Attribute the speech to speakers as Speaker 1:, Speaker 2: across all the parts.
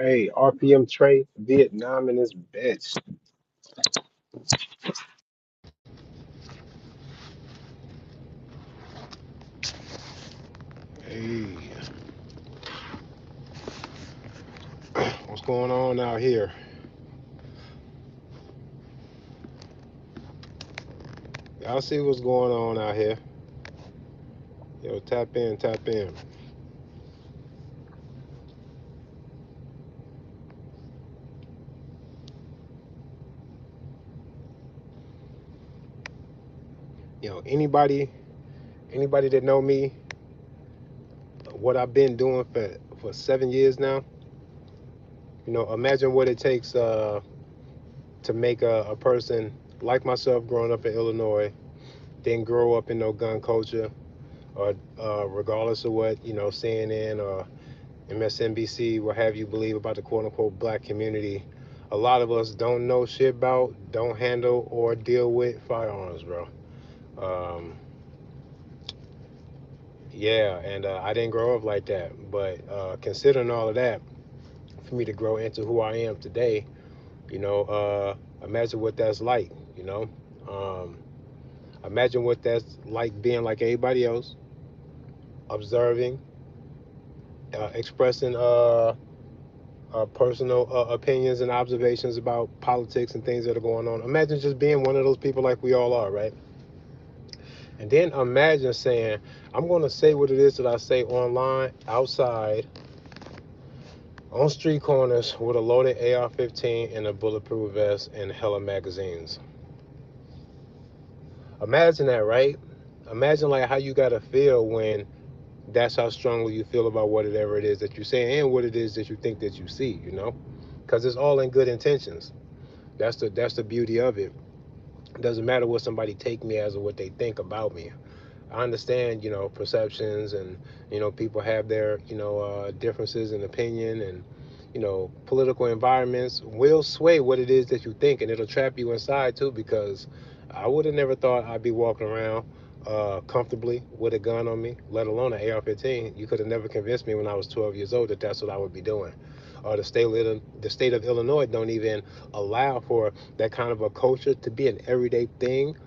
Speaker 1: Hey, RPM Trey, Vietnam in this bitch. Hey, what's going on out here? Y'all see what's going on out here? Yo, tap in, tap in. Anybody that know me, what I've been doing for 7 years now. Imagine what it takes to make a person like myself growing up in Illinois, then grow up in no gun culture, or regardless of what CNN or MSNBC, what have you, believe about the quote unquote black community. A lot of us don't know shit about, don't handle or deal with firearms, bro. Um, yeah, and I didn't grow up like that. But considering all of that, for me to grow into who I am today, imagine what that's like, you know. Um, imagine what that's like being like everybody else, observing, expressing personal opinions and observations about politics and things that are going on. Imagine just being one of those people like we all are, right? And then imagine saying, I'm going to say what it is that I say online, outside, on street corners with a loaded AR-15 and a bulletproof vest and hella magazines. Imagine that, right? Imagine like how you got to feel when that's how strongly you feel about whatever it is that you say and what it is that you think that you see, because it's all in good intentions. That's the beauty of it. It doesn't matter what somebody take me as or what they think about me. I understand, perceptions, and people have their differences in opinion, and political environments will sway what it is that you think, and it'll trap you inside too. Because I would have never thought I'd be walking around comfortably with a gun on me, let alone an AR-15. You could have never convinced me when I was 12 years old that that's what I would be doing. Or the state of Illinois don't even allow for that kind of a culture to be an everyday thing,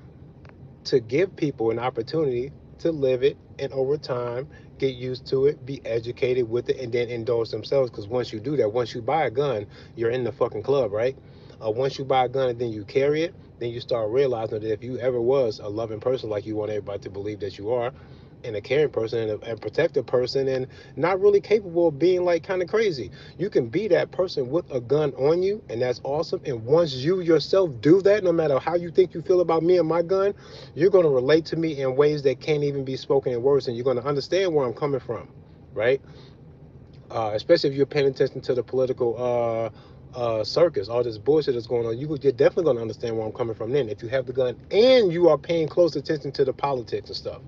Speaker 1: to give people an opportunity to live it, and over time get used to it, be educated with it, and then indulge themselves. Because once you do that, once you buy a gun, you're in the fucking club, right? Once you buy a gun and then you carry it, then you start realizing that if you ever was a loving person like you want everybody to believe that you are, and a caring person and a protective person, and not really capable of being like kind of crazy. You can be that person with a gun on you, and that's awesome. And once you yourself do that, no matter how you think you feel about me and my gun, you're going to relate to me in ways that can't even be spoken in words, and you're going to understand where I'm coming from, right? Especially if you're paying attention to the political circus, all this bullshit that's going on, you're definitely going to understand where I'm coming from then. If you have the gun and you are paying close attention to the politics and stuff,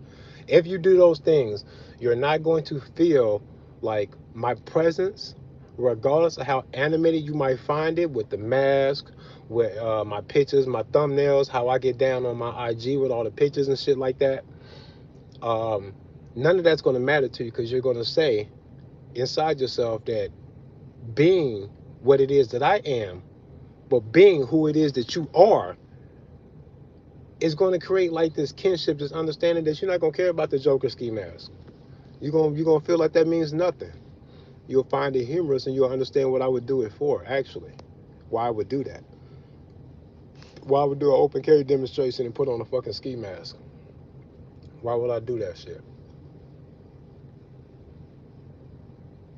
Speaker 1: if you do those things, you're not going to feel like my presence, regardless of how animated you might find it, with the mask, with my pictures, my thumbnails, how I get down on my IG with all the pictures and shit like that. Um, None of that's going to matter to you, because you're going to say inside yourself that being what it is that I am, but being who it is that you are, is going to create like this kinship, this understanding that you're not going to care about the Joker ski mask. You're gonna feel like that means nothing. You'll find it humorous, and you'll understand what I would do it for, actually. Why I would do that. Why I would do an open carry demonstration and put on a fucking ski mask. Why would I do that shit?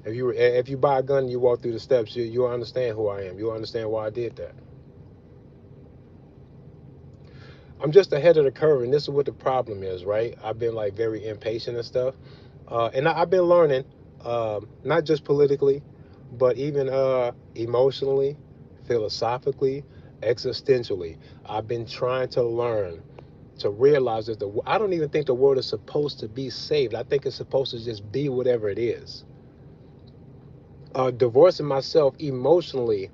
Speaker 1: If you buy a gun and you walk through the steps, you'll understand who I am. You'll understand why I did that. I'm just ahead of the curve, and this is what the problem is, right? I've been like very impatient and stuff, and I've been learning, not just politically, but even emotionally, philosophically, existentially. I've been trying to learn to realize that I don't even think the world is supposed to be saved. I think it's supposed to just be whatever it is. Divorcing myself emotionally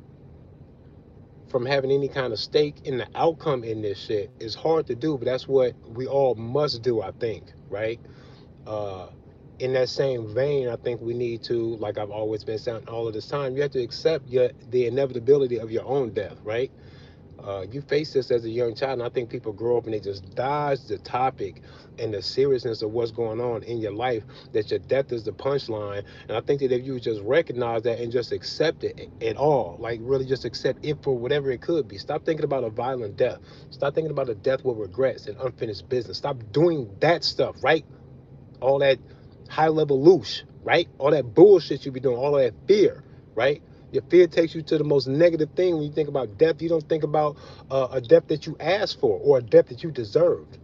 Speaker 1: from having any kind of stake in the outcome in this shit is hard to do, but that's what we all must do, I think, right? Uh, in that same vein, I think we need to, like I've always been saying all of this time, you have to accept the inevitability of your own death, right? You face this as a young child, and I think people grow up and they just dodge the topic and the seriousness of what's going on in your life, that your death is the punchline. And I think that if you just recognize that and just accept it at all, like really just accept it for whatever it could be. Stop thinking about a violent death. Stop thinking about a death with regrets and unfinished business. Stop doing that stuff, right? All that high level loosh, right? All that bullshit you be doing, all of that fear, right? Your fear takes you to the most negative thing. When you think about death, you don't think about a death that you asked for or a death that you deserved,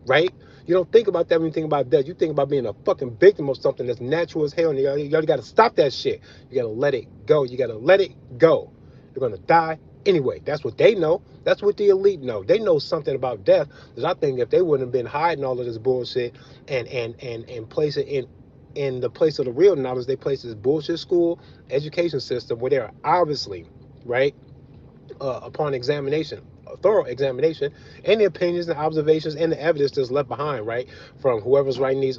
Speaker 1: right? You don't think about that when you think about death. You think about being a fucking victim of something that's natural as hell, and you already got to stop that shit. You got to let it go. You got to let it go. You're going to die anyway. That's what they know. That's what the elite know. They know something about death. Because I think if they wouldn't have been hiding all of this bullshit and place it in the place of the real knowledge, they place this bullshit school education system where they're obviously, right, upon examination, a thorough examination, and the opinions and observations and the evidence that's left behind, right, from whoever's writing these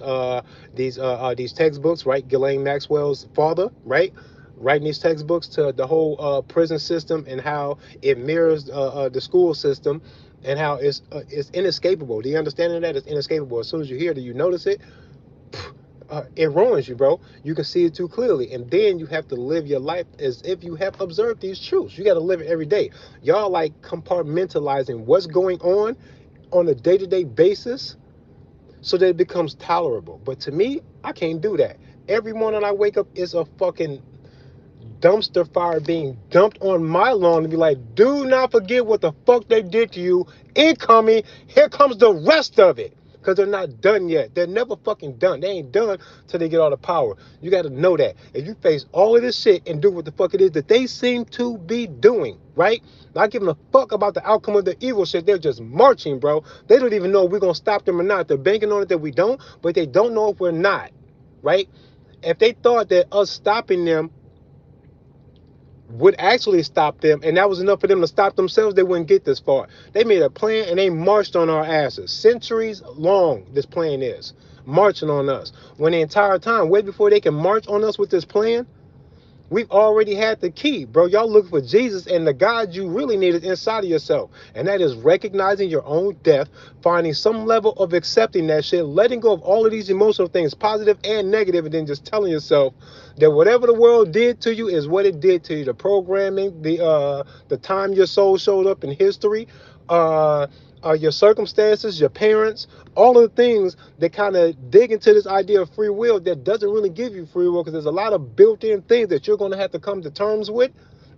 Speaker 1: textbooks, right, Ghislaine Maxwell's father, right, writing these textbooks, to the whole prison system and how it mirrors the school system, and how it's inescapable. The understanding that it's inescapable. As soon as you hear it, you notice it. It ruins you, bro. You can see it too clearly, and then you have to live your life as if you have observed these truths. You got to live it every day. Y'all like compartmentalizing what's going on a day-to-day basis so that it becomes tolerable. But to me, I can't do that. Every morning I wake up is a fucking dumpster fire being dumped on my lawn to be like, do not forget what the fuck they did to you. Incoming. Here comes the rest of it. Because they're not done yet. They're never fucking done. They ain't done till they get all the power. You got to know that. If you face all of this shit and do what the fuck it is that they seem to be doing, right? Not giving a fuck about the outcome of the evil shit. They're just marching, bro. They don't even know if we're going to stop them or not. They're banking on it that we don't, but they don't know if we're not, right? If they thought that us stopping them would actually stop them, and that was enough for them to stop themselves, they wouldn't get this far. They made a plan and they marched on our asses. Centuries long, this plan is. Marching on us. When the entire time, way before they can march on us with this plan, we've already had the key, bro. Y'all looking for Jesus, and the God you really need is inside of yourself. And that is recognizing your own death, finding some level of accepting that shit, letting go of all of these emotional things, positive and negative, and then just telling yourself that whatever the world did to you is what it did to you. The programming, the time your soul showed up in history, your circumstances, your parents, all of the things that kind of dig into this idea of free will that doesn't really give you free will, because there's a lot of built-in things that you're going to have to come to terms with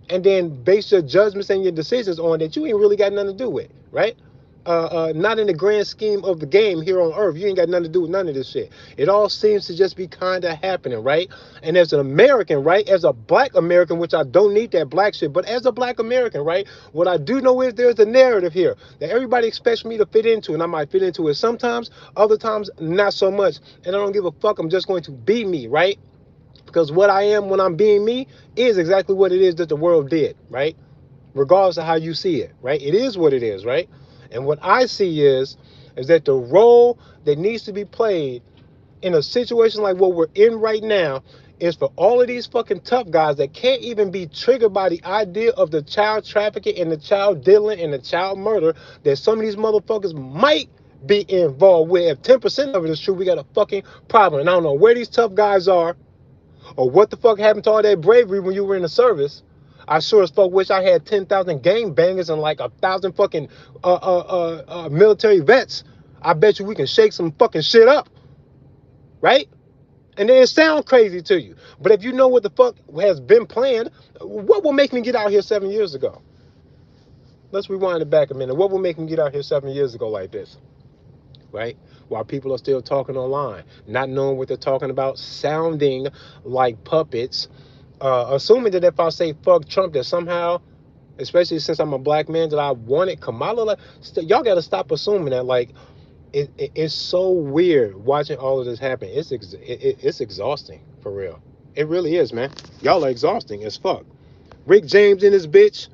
Speaker 1: and then base your judgments and your decisions on that you ain't really got nothing to do with, right? Not in the grand scheme of the game here on earth. You ain't got nothing to do with none of this shit. It all seems to just be kind of happening, right? And as an American, right, as a black American, which I don't need that black shit, but as a black American, right, what I do know is there's a narrative here that everybody expects me to fit into, and I might fit into it sometimes, other times not so much, and I don't give a fuck. I'm just going to be me, right? Because what I am when I'm being me is exactly what it is that the world did, right? Regardless of how you see it, right? It is what it is, right? And what I see is that the role that needs to be played in a situation like what we're in right now is for all of these fucking tough guys that can't even be triggered by the idea of the child trafficking and the child dealing and the child murder that some of these motherfuckers might be involved with. If 10% of it is true, we got a fucking problem. And I don't know where these tough guys are, or what the fuck happened to all that bravery when you were in the service. I sure as fuck wish I had 10,000 game bangers and like 1,000 fucking military vets. I bet you we can shake some fucking shit up, right? And then it sound crazy to you. But if you know what the fuck has been planned, what will make me get out here 7 years ago? Let's rewind it back a minute. What will make me get out here 7 years ago like this? Right? While people are still talking online, not knowing what they're talking about, sounding like puppets, assuming that if I say fuck Trump, that somehow, especially since I'm a black man, that I wanted Kamala. Like, y'all got to stop assuming that. Like, it's so weird watching all of this happen. It's exhausting, for real. It really is, man. Y'all are exhausting as fuck. Rick James in his bitch.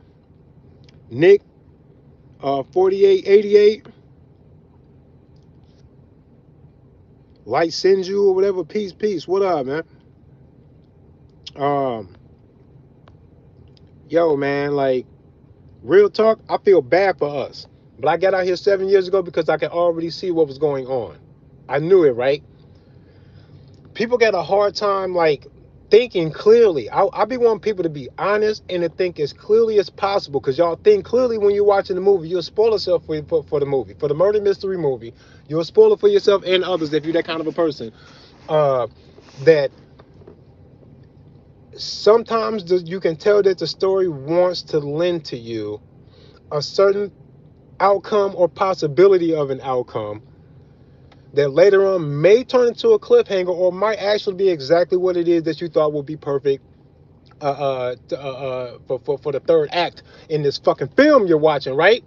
Speaker 1: Nick, 4888. Light sends you or whatever. Peace. What up, man? Um, yo, man, like, real talk, I feel bad for us. But I got out here 7 years ago because I could already see what was going on. I knew it, right? People got a hard time, like, thinking clearly. I be wanting people to be honest and to think as clearly as possible, because y'all think clearly when you're watching the movie. You'll spoil yourself for the movie. For the murder mystery movie, you'll spoil it for yourself and others if you're that kind of a person. That sometimes you can tell that the story wants to lend to you a certain outcome or possibility of an outcome that later on may turn into a cliffhanger or might actually be exactly what it is that you thought would be perfect for the third act in this fucking film you're watching, right?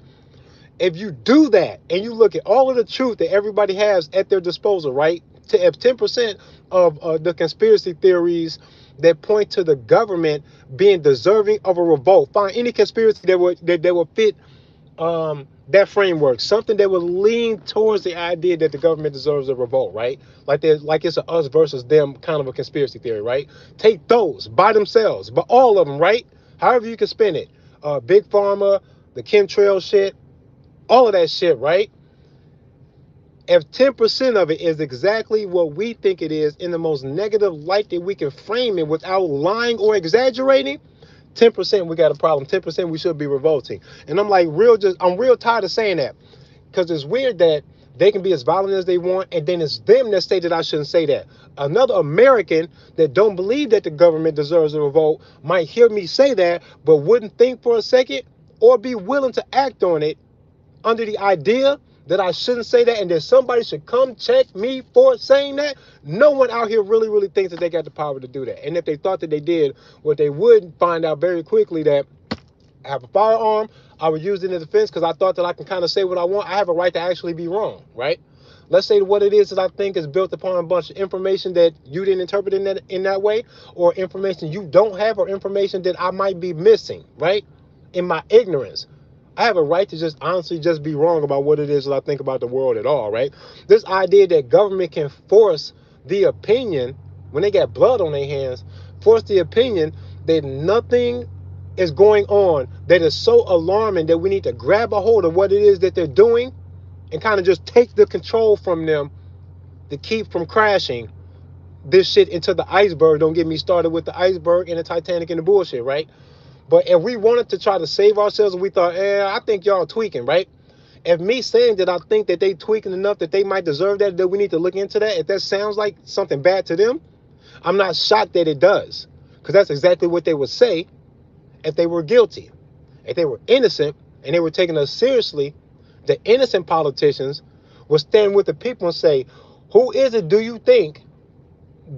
Speaker 1: If you do that and you look at all of the truth that everybody has at their disposal, right? If 10% of the conspiracy theories that point to the government being deserving of a revolt, find any conspiracy that would fit that framework, something that would lean towards the idea that the government deserves a revolt, right? Like it's a us versus them kind of a conspiracy theory, right? Take those by themselves, but all of them, right? However you can spin it. Big Pharma, the chemtrail shit, all of that shit, right? If 10% of it is exactly what we think it is in the most negative light that we can frame it without lying or exaggerating, 10% we got a problem. 10% we should be revolting. And I'm like, I'm real tired of saying that, because it's weird that they can be as violent as they want, and then it's them that say that I shouldn't say that. Another American that don't believe that the government deserves a revolt might hear me say that, but wouldn't think for a second or be willing to act on it under the idea that I shouldn't say that and that somebody should come check me for saying that. No one out here really thinks that they got the power to do that. And if they thought that they did, what they would find out very quickly that I have a firearm, I would use it in defense because I thought that I can kind of say what I want. I have a right to actually be wrong, right? Let's say what it is that I think is built upon a bunch of information that you didn't interpret in that way, or information you don't have, or information that I might be missing, right? In my ignorance. I have a right to just honestly just be wrong about what it is that I think about the world at all, right? This idea that government can force the opinion when they got blood on their hands, force the opinion that nothing is going on that is so alarming that we need to grab a hold of what it is that they're doing and kind of just take the control from them to keep from crashing this shit into the iceberg. Don't get me started with the iceberg and the Titanic and the bullshit, right? But if we wanted to try to save ourselves, we thought, I think y'all tweaking, right? If me saying that I think that they tweaking enough that they might deserve that we need to look into that, if that sounds like something bad to them, I'm not shocked that it does. Because that's exactly what they would say if they were guilty. If they were innocent and they were taking us seriously, the innocent politicians would stand with the people and say, who is it, do you think,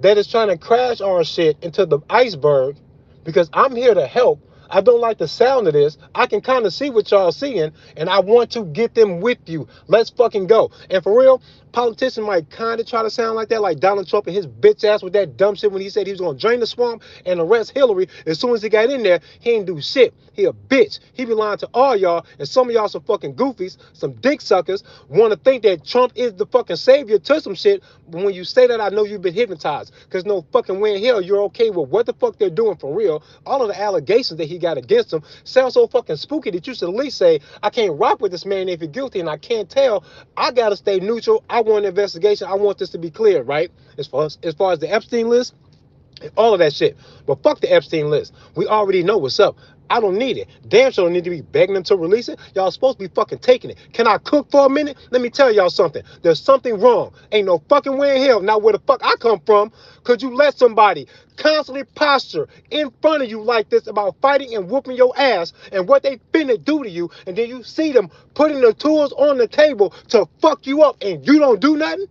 Speaker 1: that is trying to crash our shit into the iceberg? Because I'm here to help. I don't like the sound of this. I can kind of see what y'all seeing, and I want to get them with you. Let's fucking go. And for real, politicians might kind of try to sound like that, like Donald Trump and his bitch ass with that dumb shit when he said he was going to drain the swamp and arrest Hillary. As soon as he got in there, he ain't do shit. He a bitch. He be lying to all y'all, and some of y'all some fucking goofies, some dick suckers, want to think that Trump is the fucking savior to some shit. But when you say that, I know you've been hypnotized, because no fucking way in hell you're okay with what the fuck they're doing for real. All of the allegations that he got against him sound so fucking spooky that you should at least say, I can't rock with this man if he's guilty, and I can't tell. I gotta stay neutral. I want an investigation. I want this to be clear, right? As far as the Epstein list, all of that shit. But fuck the Epstein list. We already know what's up. I don't need it. Damn sure don't need to be begging them to release it. Y'all supposed to be fucking taking it. Can I cook for a minute? Let me tell y'all something. There's something wrong. Ain't no fucking way in hell, not where the fuck I come from, could you let somebody constantly posture in front of you like this about fighting and whooping your ass and what they finna do to you, and then you see them putting the tools on the table to fuck you up, and you don't do nothing?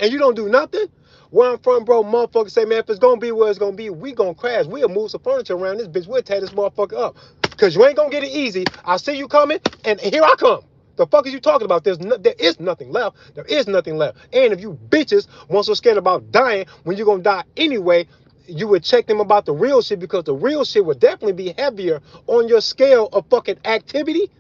Speaker 1: And you don't do nothing? Where I'm from, bro, motherfuckers say, man, if it's gonna be where it's gonna be, we gonna crash. We'll move some furniture around this bitch. We'll tear this motherfucker up. Because you ain't gonna get it easy. I see you coming, and here I come. The fuck is you talking about? There is nothing left. There is nothing left. And if you bitches want so scared about dying when you're gonna die anyway, you would check them about the real shit, because the real shit would definitely be heavier on your scale of fucking activity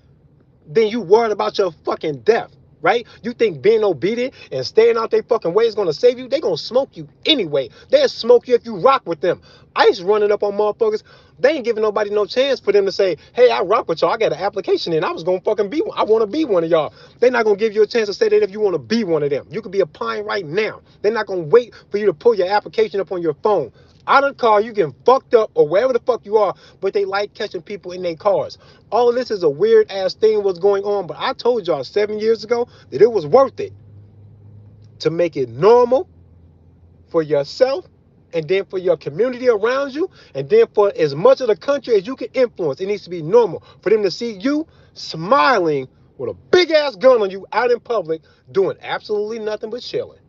Speaker 1: than you worried about your fucking death. right? You think being obedient and staying out their fucking way is gonna save you? They gonna smoke you anyway. They'll smoke you if you rock with them. ICE running up on motherfuckers. They ain't giving nobody no chance for them to say, hey, I rock with y'all. I got an application in. I was gonna fucking be one. I wanna be one of y'all. They're not gonna give you a chance to say that if you wanna be one of them. You could be applying right now. They're not gonna wait for you to pull your application up on your phone. Out of the car, you getting fucked up or wherever the fuck you are, but they like catching people in their cars. All of this is a weird ass thing what's going on, but I told y'all 7 years ago that it was worth it to make it normal for yourself and then for your community around you and then for as much of the country as you can influence. It needs to be normal for them to see you smiling with a big ass gun on you out in public doing absolutely nothing but chilling.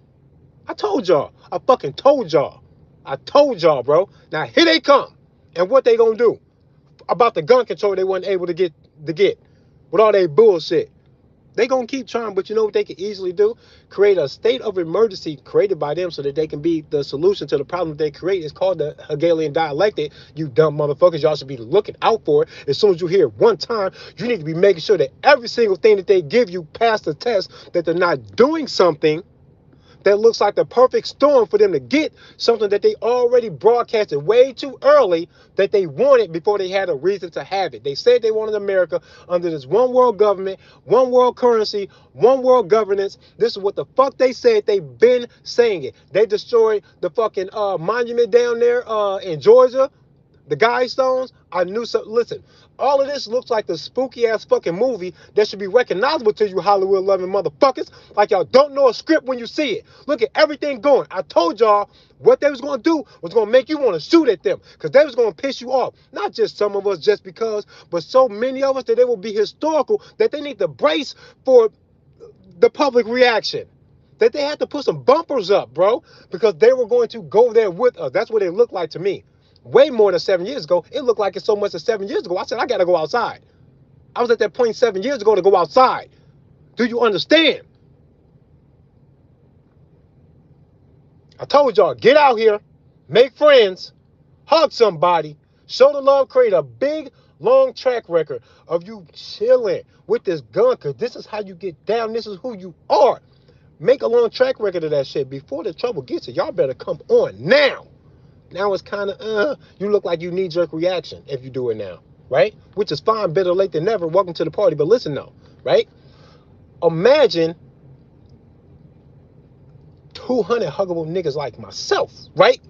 Speaker 1: I told y'all. I fucking told y'all. I told y'all, bro. Now here they come. And what they gonna do about the gun control they wasn't able to get with all that bullshit. They gonna keep trying, but you know what they can easily do? Create a state of emergency created by them so that they can be the solution to the problem they create. It's called the Hegelian dialectic. You dumb motherfuckers, y'all should be looking out for it. As soon as you hear it one time, you need to be making sure that every single thing that they give you pass the test, that they're not doing something that looks like the perfect storm for them to get something that they already broadcasted way too early that they wanted before they had a reason to have it. They said they wanted America under this one world government, one world currency, one world governance. This is what the fuck they said. They've been saying it. They destroyed the fucking monument down there in Georgia. The Guidestones, I knew so. Listen, all of this looks like the spooky ass fucking movie that should be recognizable to you Hollywood loving motherfuckers. Like y'all don't know a script when you see it. Look at everything going. I told y'all what they was gonna do was gonna make you want to shoot at them because they was gonna piss you off. Not just some of us just because, but so many of us that they will be historical that they need to brace for the public reaction. That they had to put some bumpers up, bro, because they were going to go there with us. That's what it looked like to me. Way more than 7 years ago. It looked like it's so much as 7 years ago. I said, I got to go outside. I was at that point 7 years ago to go outside. Do you understand? I told y'all, get out here, make friends, hug somebody, show the love, create a big, long track record of you chilling with this gun, because this is how you get down. This is who you are. Make a long track record of that shit before the trouble gets you. Y'all better come on now. Now it's kind of, you look like you knee-jerk reaction if you do it now, right? Which is fine, better late than never. Welcome to the party. But listen, though, right? Imagine 200 huggable niggas like myself, right?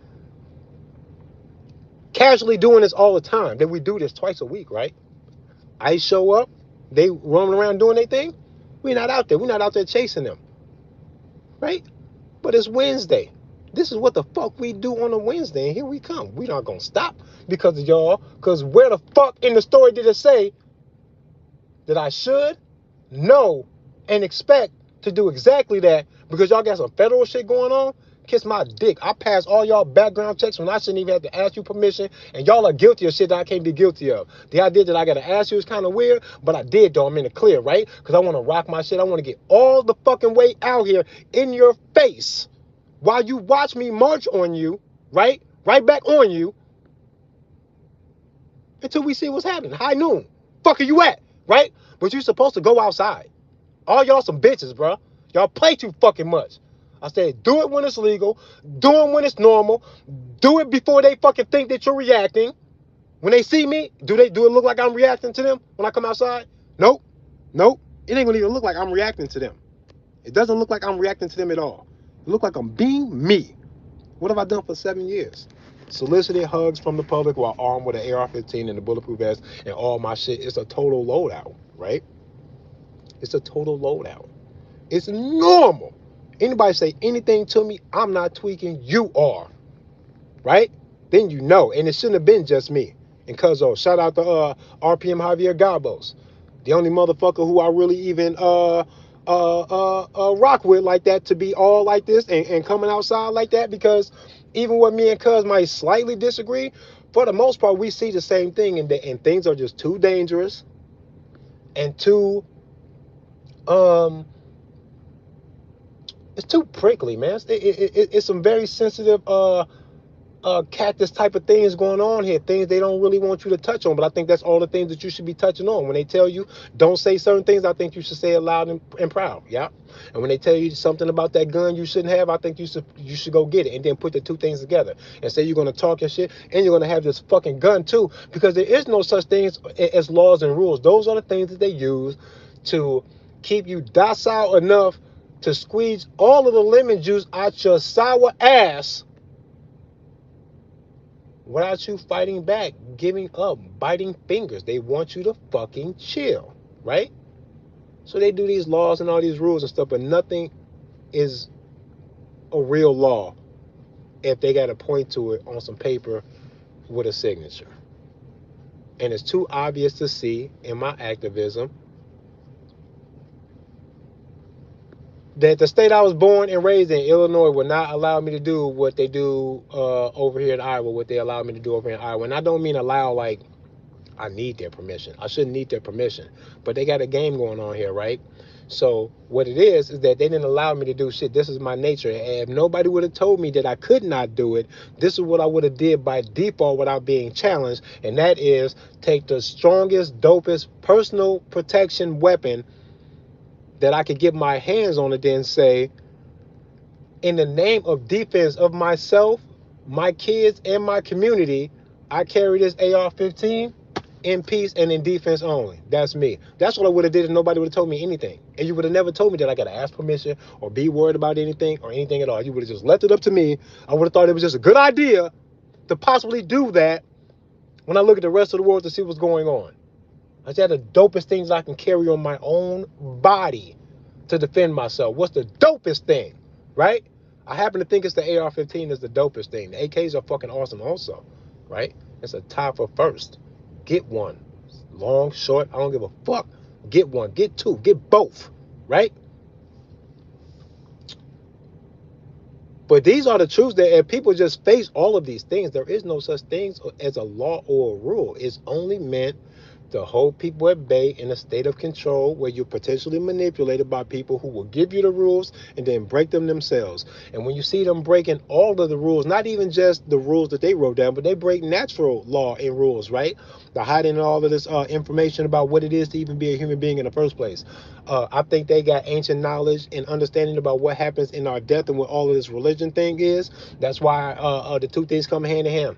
Speaker 1: Casually doing this all the time. Then we do this twice a week, right? I show up. They roaming around doing their thing. We're not out there. We're not out there chasing them, right? But it's Wednesday. This is what the fuck we do on a Wednesday, and here we come. We not gonna stop because of y'all. Because where the fuck in the story did it say that I should, know, and expect to do exactly that? Because y'all got some federal shit going on. Kiss my dick. I pass all y'all background checks when I shouldn't even have to ask you permission, and y'all are guilty of shit that I can't be guilty of. The idea that I gotta ask you is kind of weird, but I did though. I'm in the clear, right? Because I want to rock my shit. I want to get all the fucking way out here in your face while you watch me march on you, right? Right back on you until we see what's happening. High noon. Fuck are you at, right? But you supposed to go outside. All y'all some bitches, bro. Y'all play too fucking much. I said, do it when it's legal. Do it when it's normal. Do it before they fucking think that you're reacting. When they see me, do it look like I'm reacting to them when I come outside? Nope. Nope. It ain't gonna even look like I'm reacting to them. It doesn't look like I'm reacting to them at all. It look like I'm being me. What have I done for 7 years? Solicited hugs from the public while armed with an AR-15 and a bulletproof vest and all my shit. It's a total loadout, right? It's a total loadout. It's normal. Anybody say anything to me, I'm not tweaking, you are. Right? Then you know. And it shouldn't have been just me. And cuz shout out to RPM Javier Gabos. The only motherfucker who I really even rock with like that, to be all like this and coming outside like that, because even when me and cuz might slightly disagree, for the most part we see the same thing, and things are just too dangerous and too it's too prickly, man. It's some very sensitive cactus type of things going on here, things they don't really want you to touch on. But I think that's all the things that you should be touching on. When they tell you don't say certain things, I think you should say it loud and proud. Yeah. And when they tell you something about that gun you shouldn't have, I think you should go get it and then put the two things together and say you're going to talk your shit and you're going to have this fucking gun too, because there is no such thing as laws and rules. Those are the things that they use to keep you docile enough to squeeze all of the lemon juice out your sour ass without you fighting back, giving up, biting fingers. They want you to fucking chill, right? So they do these laws and all these rules and stuff, but nothing is a real law if they got to point to it on some paper with a signature. And it's too obvious to see in my activism that the state I was born and raised in, Illinois, would not allow me to do what they do over here in Iowa, what they allow me to do over here in Iowa. And I don't mean allow like I need their permission. I shouldn't need their permission. But they got a game going on here, right? So what it is that they didn't allow me to do shit. This is my nature. And if nobody would have told me that I could not do it, this is what I would have did by default without being challenged. And that is take the strongest, dopest personal protection weapon that I could get my hands on, and then say, in the name of defense of myself, my kids, and my community, I carry this AR-15 in peace and in defense only. That's me. That's what I would have did if nobody would have told me anything. And you would have never told me that I got to ask permission or be worried about anything or anything at all. You would have just left it up to me. I would have thought it was just a good idea to possibly do that when I look at the rest of the world to see what's going on. I said the dopest things I can carry on my own body to defend myself. What's the dopest thing, right? I happen to think it's the AR-15 is the dopest thing. The AKs are fucking awesome also, right? It's a tie for first. Get one. Long, short, I don't give a fuck. Get one, get two, get both, right? But these are the truths that if people just face all of these things, there is no such thing as a law or a rule. It's only meant to hold people at bay in a state of control where you're potentially manipulated by people who will give you the rules and then break them themselves. And when you see them breaking all of the rules, not even just the rules that they wrote down, but they break natural law and rules, right? They're hiding all of this information about what it is to even be a human being in the first place. I think they got ancient knowledge and understanding about what happens in our death and what all of this religion thing is. That's why the two things come hand in hand.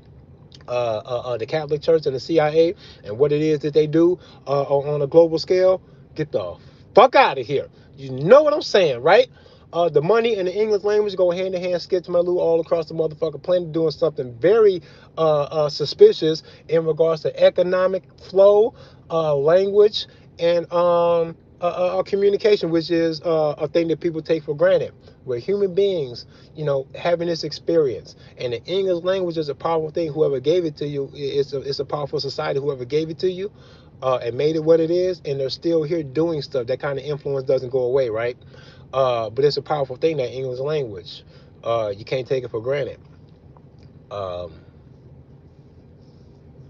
Speaker 1: The Catholic Church and the CIA and what it is that they do on a global scale, get the fuck out of here. You know what I'm saying, right? The money and the English language go hand in hand, skits-maloo all across the motherfucking planet, doing something very suspicious in regards to economic flow, language, and communication, which is a thing that people take for granted. We're human beings, you know, having this experience. And the English language is a powerful thing. Whoever gave it to you, it's a powerful society. Whoever gave it to you and made it what it is, and they're still here doing stuff. That kind of influence doesn't go away, right? But it's a powerful thing, that English language. You can't take it for granted.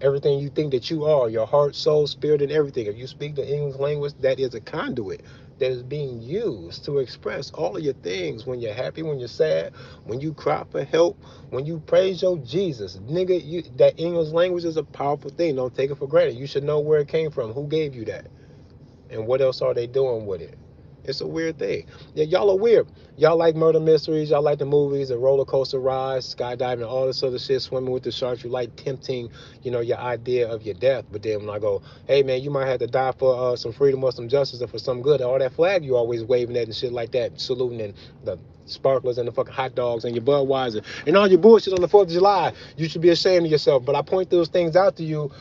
Speaker 1: Everything you think that you are, your heart, soul, spirit, and everything. If you speak the English language, that is a conduit that is being used to express all of your things. When you're happy, when you're sad, when you cry for help, when you praise your Jesus. Nigga, that English language is a powerful thing. Don't take it for granted. You should know where it came from, who gave you that, and what else are they doing with it. It's a weird thing. Yeah, y'all are weird. Y'all like murder mysteries. Y'all like the movies, the roller coaster rides, skydiving, all this other shit, swimming with the sharks. You like tempting, you know, your idea of your death. But then when I go, hey, man, you might have to die for some freedom or some justice or for some good. All that flag you always waving at and shit like that, saluting and the sparklers and the fucking hot dogs and your Budweiser and all your bullshit on the 4th of July. You should be ashamed of yourself. But I point those things out to you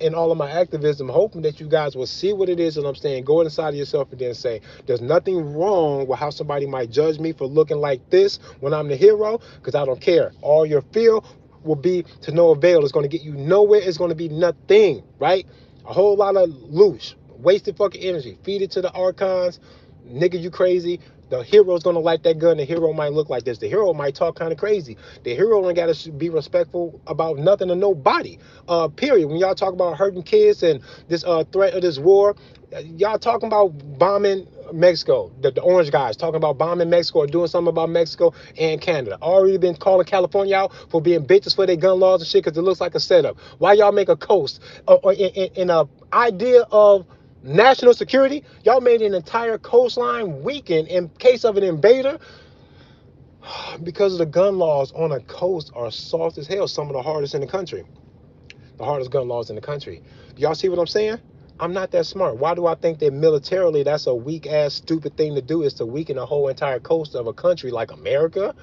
Speaker 1: in all of my activism, hoping that you guys will see what it is that I'm saying. Go inside of yourself and then say, there's nothing wrong with how somebody might judge me for looking like this when I'm the hero, because I don't care. All your fear will be to no avail. It's going to get you nowhere. It's going to be nothing, right? A whole lot of loose, wasted fucking energy. Feed it to the archons. Nigga, you crazy. The hero's gonna light that gun. The hero might look like this. The hero might talk kind of crazy. The hero ain't gotta be respectful about nothing or nobody. Period. When y'all talk about hurting kids and this threat of this war, y'all talking about bombing Mexico, the orange guys talking about bombing Mexico or doing something about Mexico and Canada. Already been calling California out for being bitches for their gun laws and shit because it looks like a setup. Why y'all make a coast or in a idea of national security? Y'all made an entire coastline weakened in case of an invader because of the gun laws on a coast are soft as hell. Some of the hardest in the country. The hardest gun laws in the country. Do y'all see what I'm saying? I'm not that smart. Why do I think that militarily that's a weak ass stupid thing to do, is to weaken the whole entire coast of a country like America?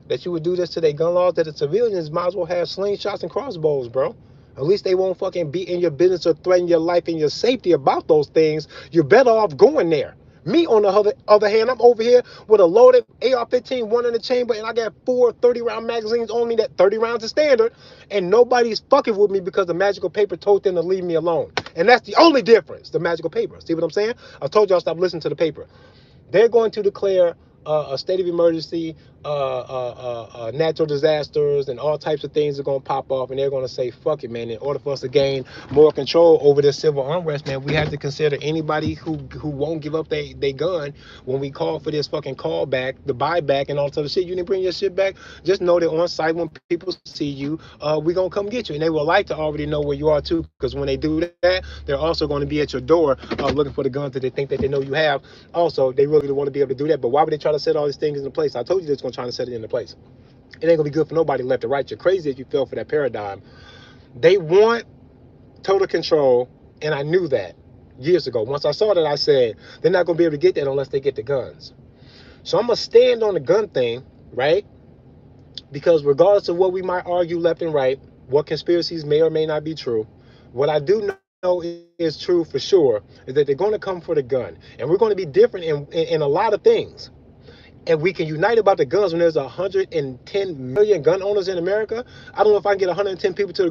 Speaker 1: That you would do this to their gun laws, that the civilians might as well have slingshots and crossbows, bro. At least they won't fucking be in your business or threaten your life and your safety about those things. You're better off going there. Me, on the other hand, I'm over here with a loaded AR-15, one in the chamber, and I got 4 30-round magazines on me. That 30 rounds is standard, and nobody's fucking with me because the magical paper told them to leave me alone. And that's the only difference, the magical paper. See what I'm saying? I told y'all stop listening to the paper. They're going to declare a state of emergency, natural disasters, and all types of things are going to pop off, and they're going to say, fuck it, man. In order for us to gain more control over this civil unrest, man, we have to consider anybody who won't give up their gun when we call for this fucking callback, the buyback, and all sort of shit. You didn't bring your shit back. Just know that on site, when people see you, we're going to come get you. And they will like to already know where you are, too, because when they do that, they're also going to be at your door looking for the guns that they think that they know you have. Also, they really want to be able to do that, but why would they try to set all these things into place? I told you they're going to try to set it into place. It ain't gonna be good for nobody left or right. You're crazy if you fell for that paradigm. They want total control, and I knew that years ago. Once I saw that, I said, they're not gonna be able to get that unless they get the guns. So I'm gonna stand on the gun thing, right? Because regardless of what we might argue left and right, what conspiracies may or may not be true, what I do know is true for sure is that they're gonna come for the gun. And we're gonna be different in a lot of things. And we can unite about the guns when there's 110 million gun owners in America. I don't know if I can get 110 people to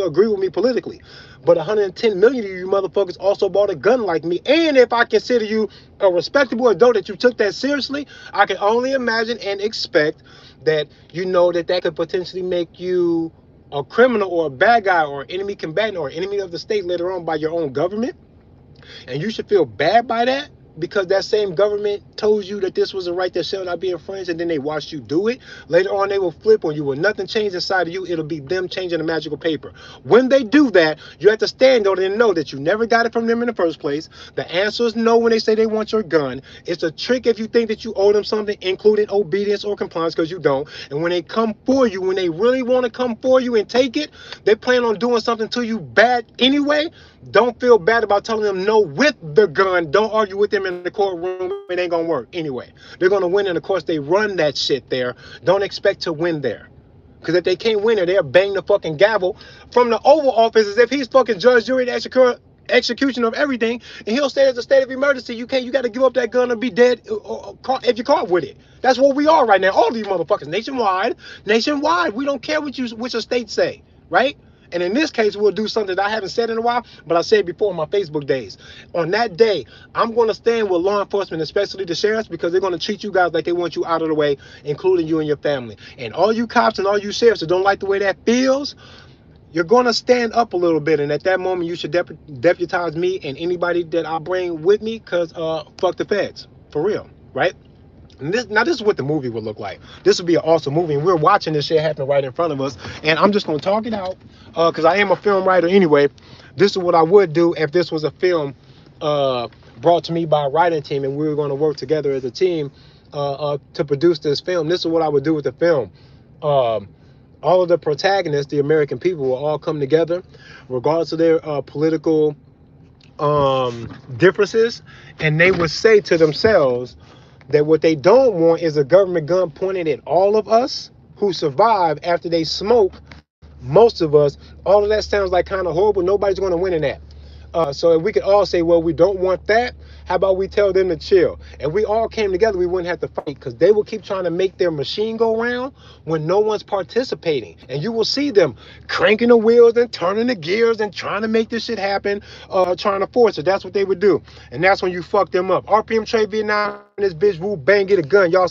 Speaker 1: agree with me politically, but 110 million of you motherfuckers also bought a gun like me. And if I consider you a respectable adult that you took that seriously, I can only imagine and expect that you know that could potentially make you a criminal or a bad guy or an enemy combatant or enemy of the state later on by your own government. And you should feel bad by that, because that same government told you that this was a right that shall not be infringed, and then they watched you do it. Later on, they will flip on you. When nothing changed inside of you, it'll be them changing the magical paper. When they do that, you have to stand on it and know that you never got it from them in the first place. The answer is no when they say they want your gun. It's a trick if you think that you owe them something, including obedience or compliance, because you don't. And when they come for you, when they really want to come for you and take it, they plan on doing something to you bad anyway. Don't feel bad about telling them no with the gun. Don't argue with them in the courtroom. It ain't gonna work anyway. They're gonna win, and of course they run that shit there. Don't expect to win there, because if they can't win there, they'll bang the fucking gavel from the Oval Office as if he's fucking judge, jury, and execution of everything, and he'll say it's a state of emergency. You got to give up that gun or be dead if you're caught with it. That's what we are right now. All these motherfuckers, nationwide. We don't care what your state say, right? And in this case, we'll do something that I haven't said in a while, but I said before in my Facebook days. On that day, I'm going to stand with law enforcement, especially the sheriffs, because they're going to treat you guys like they want you out of the way, including you and your family. And all you cops and all you sheriffs that don't like the way that feels, you're going to stand up a little bit. And at that moment, you should deputize me and anybody that I bring with me, because fuck the feds. For real, right? And this is what the movie would look like. This would be an awesome movie, and we're watching this shit happen right in front of us. And I'm just going to talk it out, because I am a film writer anyway. This is what I would do if this was a film brought to me by a writing team, and we were going to work together as a team to produce this film. This is what I would do with the film. All of the protagonists, the American people, will all come together, regardless of their political differences, and they would say to themselves that what they don't want is a government gun pointed at all of us who survive after they smoke most of us. All of that sounds like kind of horrible. Nobody's going to win in that. So if we could all say, well, we don't want that, how about we tell them to chill? If we all came together, we wouldn't have to fight, because they will keep trying to make their machine go round when no one's participating. And you will see them cranking the wheels and turning the gears and trying to make this shit happen, trying to force it. That's what they would do. And that's when you fuck them up. RPM Trade Vietnam, this bitch, woo, bang, get a gun. Y'all some